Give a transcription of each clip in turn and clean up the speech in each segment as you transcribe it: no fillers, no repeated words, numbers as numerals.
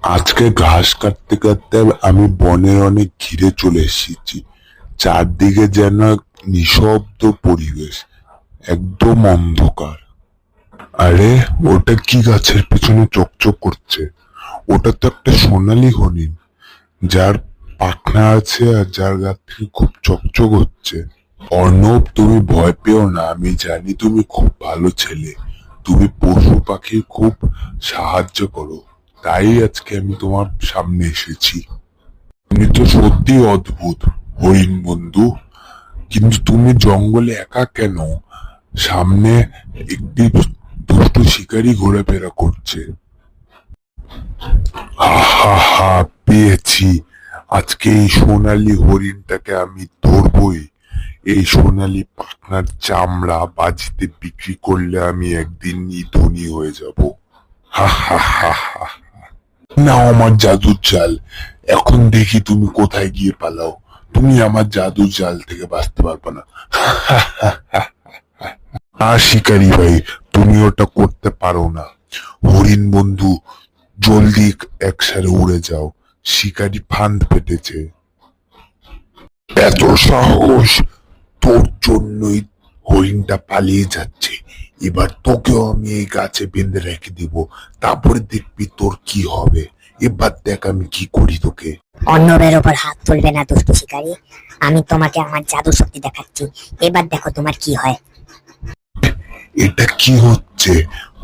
আজকে ঘাস কাটতে কাটতে আমি বনের অনেক ঘিরে চলে এসেছি। চারদিকে যেন এক নিঃশব্দ পরিবেশ, একদম অন্ধকার। আরে, ওটা কি গাছের পেছনে চকচক করছে? ওটা তো একটা সোনালী হরিণ, যার পাখনা আছে আর যার গা থেকে খুব চকচক হচ্ছে। অর্ণব, তুমি ভয় পেও না, আমি জানি তুমি খুব ভালো ছেলে। তুমি পশু পাখির খুব সাহায্য করো, তাই আজকে আমি তোমার সামনে এসেছি। তুমি তো সত্যি অদ্ভুত, হরিণ বন্ধু। কিন্তু তুমি জঙ্গলে একা কেন? সামনে একটি দুষ্টু শিকারী ঘোরাফেরা করছে। হা হা হা, পেয়েছি। আজকে এই সোনালী হরিণটাকে আমি ধরবই। এই সোনালী পাখনার চামড়া বাজিতে বিক্রি করলে আমি একদিনই ধনী হয়ে যাব। হা হা হা হা। নাও আমার জাদুর জাল। এখন দেখি তুমি কোথায় গিয়ে পালাও। তুমি আমার জাদুর জাল থেকে বাঁচতে পারবে না। আর শিকারি ভাই, তুমি ওটা করতে পারো না। হরিণ বন্ধু, জলদি একসাথে উড়ে যাও। শিকারি ফাঁদ পেতেছে। এত সাহস! তোর জন্যই হরিণটা পালিয়ে যাচ্ছে। এবার তোকেও আমি এই গাছে বেঁধে রেখে দিব, তারপরে দেখবি তোর কি হবে। এবার দেখ আমি কি করি তোকে। অন্যের ওপর হাত তুলবে না দুষ্টু শিকারী। আমি তোমাকে আমার জাদু শক্তি দেখাচ্ছি, এবার দেখো তোমার কি হয়। এটা কি হচ্ছে?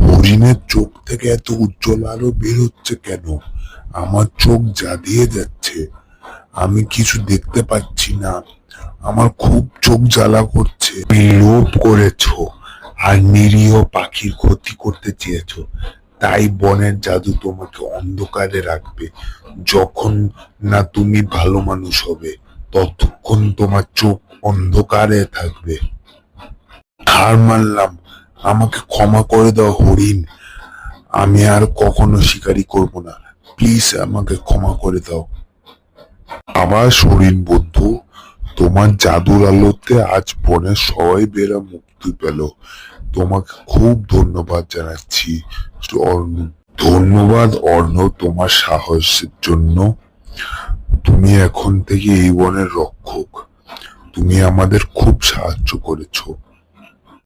হরিণের চোখ থেকে এত উজ্জ্বল আলো বের হচ্ছে কেন? আমার চোখ জাদিয়ে যাচ্ছে। আমি কিছু দেখতে পাচ্ছি না। আমার খুব চোখ জ্বালা করছে। তুমি লোভ করেছো আর নিরীহ পাখির ক্ষতি করতে চেয়েছো, তাই বনের জাদু তোমাকে অন্ধকারে রাখবে। যখন না তুমি ভালো মানুষ হবে, ততক্ষণ তোমার চোখ অন্ধকারে থাকবে। হার মানলাম, আমাকে ক্ষমা করে দাও হরিণ। আমি আর কখনো শিকারি করব না। প্লিজ আমাকে ক্ষমা করে দাও। আবার হরিণ বন্ধু, তোমার জাদুর আলোতে আজ বনের সবাই বেরা মুক্তি পেল। তোমাকে খুব ধন্যবাদ জানাচ্ছি। ধন্যবাদ অর্ণব, তোমার সাহসের জন্য। তুমি এখন থেকে এই বনের রক্ষক। তুমি আমাদের খুব সাহায্য করেছো।